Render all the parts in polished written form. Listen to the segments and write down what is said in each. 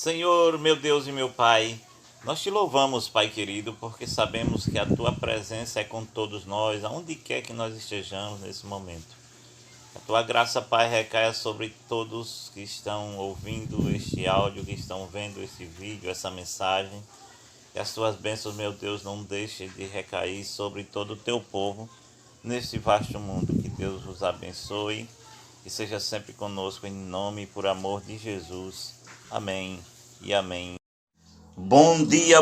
Senhor, meu Deus e meu Pai, nós te louvamos, Pai querido, porque sabemos que a tua presença é com todos nós, aonde quer que nós estejamos nesse momento. A tua graça, Pai, recaia sobre todos que estão ouvindo este áudio, que estão vendo esse vídeo, essa mensagem. Que as tuas bênçãos, meu Deus, não deixem de recair sobre todo o teu povo neste vasto mundo. Que Deus os abençoe e seja sempre conosco em nome e por amor de Jesus. Amém e amém. Bom dia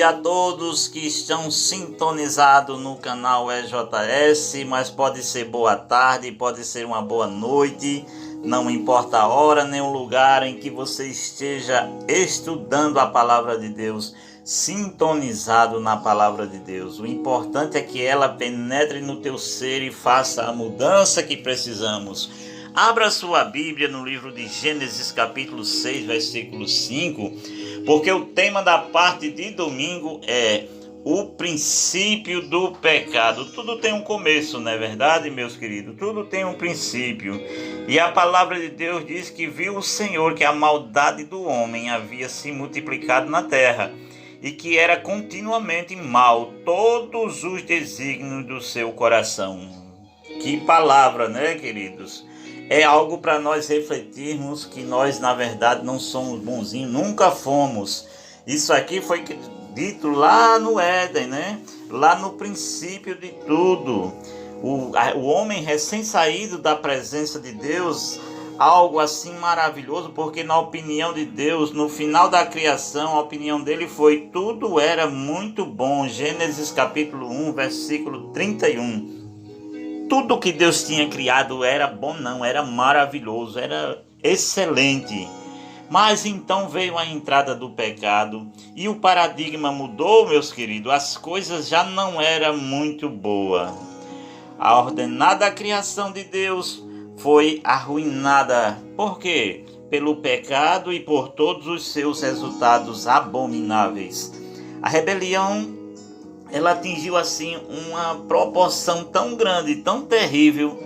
a todos que estão sintonizados no canal EJS, mas pode ser boa tarde, pode ser uma boa noite, não importa a hora nem o lugar em que você esteja estudando a palavra de Deus, sintonizado na palavra de Deus. O importante é que ela penetre no teu ser e faça a mudança que precisamos. Abra sua Bíblia no livro de Gênesis capítulo 6, versículo 5, porque o tema da parte de domingo é o princípio do pecado. Tudo tem um começo, não é verdade, meus queridos? Tudo tem um princípio. E a palavra de Deus diz que viu o Senhor que a maldade do homem havia se multiplicado na terra e que era continuamente mal todos os desígnios do seu coração. Que palavra, né, queridos? É algo para nós refletirmos que nós, na verdade, não somos bonzinhos, nunca fomos. Isso aqui foi dito lá no Éden, né? Lá no princípio de tudo. O homem recém-saído da presença de Deus, algo assim maravilhoso, porque na opinião de Deus, no final da criação, a opinião dele foi: tudo era muito bom. Gênesis capítulo 1, versículo 31. Tudo que Deus tinha criado era bom, não, era maravilhoso, era excelente. Mas então veio a entrada do pecado e o paradigma mudou, meus queridos. As coisas já não eram muito boas. A ordenada criação de Deus foi arruinada. Por quê? Pelo pecado e por todos os seus resultados abomináveis. A rebelião, ela atingiu assim uma proporção tão grande, tão terrível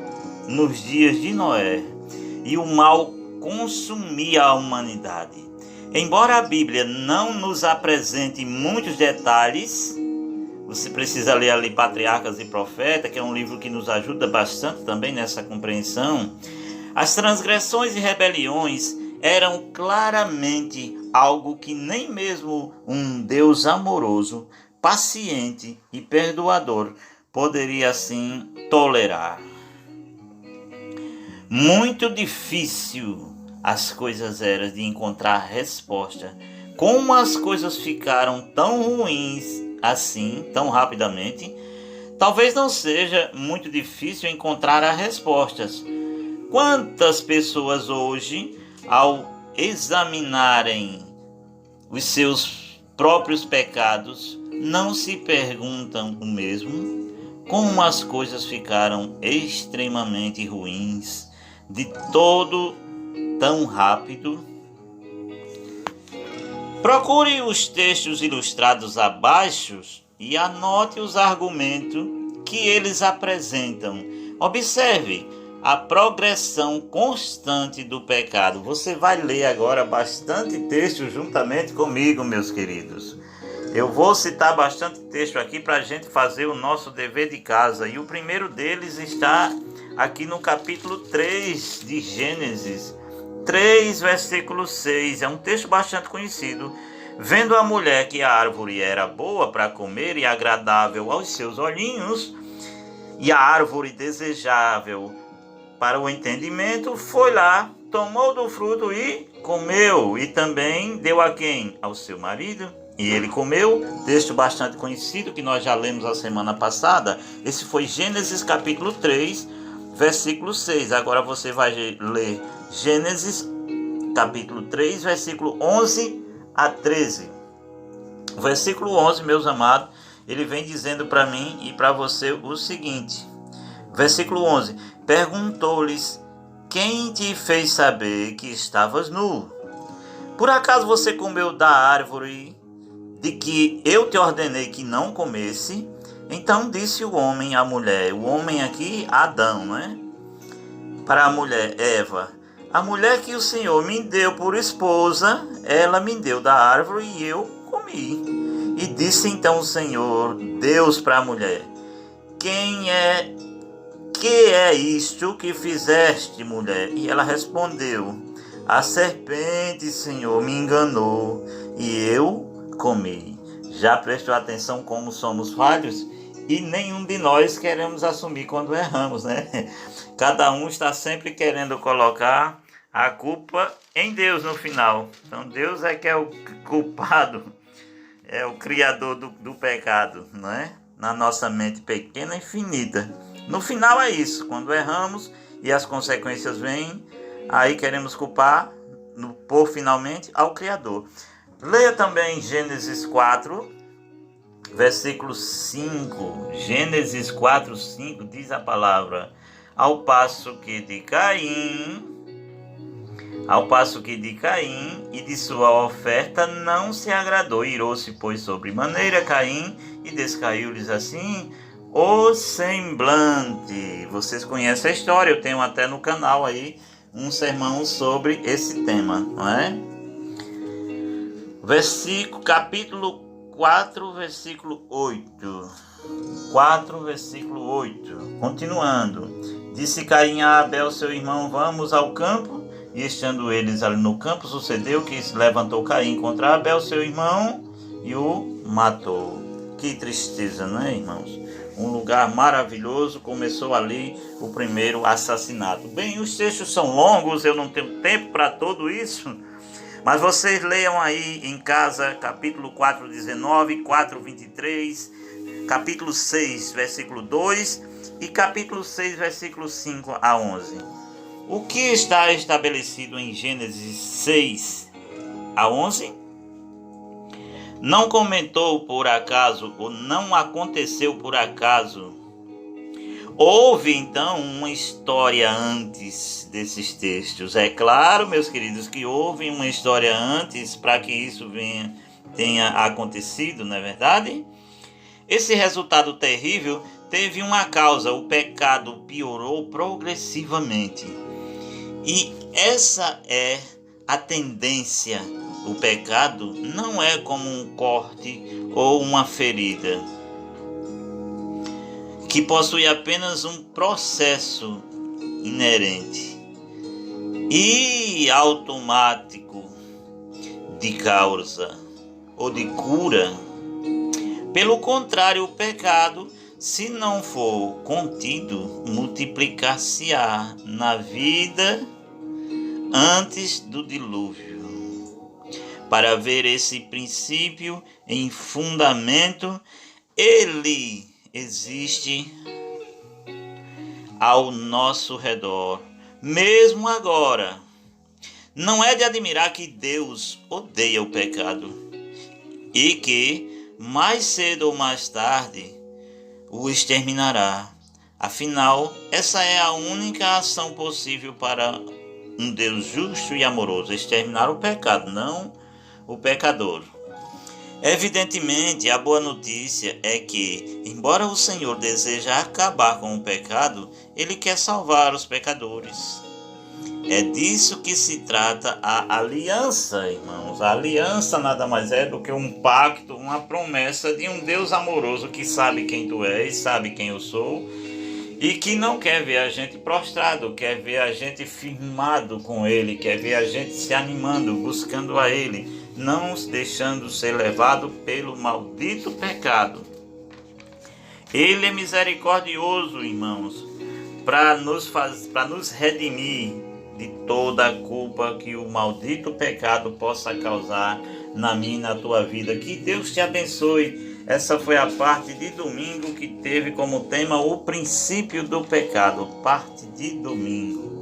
nos dias de Noé, e o mal consumia a humanidade. Embora a Bíblia não nos apresente muitos detalhes, você precisa ler ali Patriarcas e Profetas, que é um livro que nos ajuda bastante também nessa compreensão. As transgressões e rebeliões eram claramente algo que nem mesmo um Deus amoroso, paciente e perdoador poderia assim tolerar. Muito difícil as coisas eram de encontrar resposta. Como as coisas ficaram tão ruins assim, tão rapidamente, talvez não seja muito difícil encontrar as respostas. Quantas pessoas hoje, ao examinarem os seus próprios pecados, não se perguntam o mesmo? Como as coisas ficaram extremamente ruins, de todo tão rápido? Procure os textos ilustrados abaixo e anote os argumentos que eles apresentam. Observe a progressão constante do pecado. Você vai ler agora bastante texto juntamente comigo, meus queridos. Eu vou citar bastante texto aqui para a gente fazer o nosso dever de casa. E o primeiro deles está aqui no capítulo 3 de Gênesis 3, versículo 6. É um texto bastante conhecido. Vendo a mulher que a árvore era boa para comer e agradável aos seus olhinhos, e a árvore desejável para o entendimento, foi lá, tomou do fruto e comeu. E também deu a quem? Ao seu marido. E ele comeu. Texto bastante conhecido que nós já lemos a semana passada. Esse foi Gênesis capítulo 3, versículo 6. Agora você vai ler Gênesis capítulo 3, versículo 11 a 13. O versículo 11, meus amados, ele vem dizendo para mim e para você o seguinte. Versículo 11. Perguntou-lhes: quem te fez saber que estavas nu? Por acaso você comeu da árvore de que eu te ordenei que não comesse? Então disse o homem à mulher, o homem aqui, Adão, né? Para a mulher, Eva: A mulher que o Senhor me deu por esposa, ela me deu da árvore e eu comi. E disse então o Senhor, Deus para a mulher, que é isto que fizeste, mulher? E ela respondeu, a serpente, Senhor, me enganou e eu comi. Já prestou atenção como somos falhos? E nenhum de nós queremos assumir quando erramos, né? Cada um está sempre querendo colocar a culpa em Deus no final. Então Deus é que é o culpado, é o criador do pecado, não é? Na nossa mente pequena e finita. No final é isso, quando erramos e as consequências vêm, aí queremos culpar, por finalmente, ao Criador. Leia também Gênesis 4, versículo 5. Gênesis 4, 5 diz a palavra, ao passo que de Caim e de sua oferta não se agradou, irou-se, pois, sobremaneira Caim, e descaiu-lhes assim o semblante. Vocês conhecem a história, eu tenho até no canal aí um sermão sobre esse tema, não é? Capítulo 4, versículo 8. 4, versículo 8. Continuando. Disse Caim a Abel, seu irmão, vamos ao campo. E estando eles ali no campo, sucedeu que se levantou Caim contra Abel, seu irmão, e o matou. Que tristeza, não é, irmãos? Um lugar maravilhoso, começou ali o primeiro assassinato. Bem, os textos são longos, eu não tenho tempo para tudo isso, mas vocês leiam aí em casa, capítulo 4, 19, 4, 23, capítulo 6, versículo 2 e capítulo 6, versículo 5 a 11. O que está estabelecido em Gênesis 6 a 11? Não comentou por acaso, ou não aconteceu por acaso. Houve então uma história antes desses textos. É claro, meus queridos, que houve uma história antes para que isso tenha acontecido, não é verdade? Esse resultado terrível teve uma causa, o pecado piorou progressivamente. E essa é a tendência. O pecado não é como um corte ou uma ferida, que possui apenas um processo inerente e automático de causa ou de cura. Pelo contrário, o pecado, se não for contido, multiplicar-se-á na vida antes do dilúvio. Para ver esse princípio em fundamento, ele existe ao nosso redor, mesmo agora. Não é de admirar que Deus odeia o pecado e que, mais cedo ou mais tarde, o exterminará. Afinal, essa é a única ação possível para um Deus justo e amoroso, exterminar o pecado, não o pecador. Evidentemente, a boa notícia é que, embora o Senhor deseje acabar com o pecado, Ele quer salvar os pecadores. É disso que se trata a aliança, irmãos. A aliança nada mais é do que um pacto, uma promessa de um Deus amoroso que sabe quem tu és, sabe quem eu sou, e que não quer ver a gente prostrado, quer ver a gente firmado com Ele, quer ver a gente se animando, buscando a Ele, não deixando ser levado pelo maldito pecado. Ele é misericordioso, irmãos, para nos redimir de toda a culpa que o maldito pecado possa causar na minha e na tua vida. Que Deus te abençoe. Essa foi a parte de domingo que teve como tema o princípio do pecado. Parte de domingo.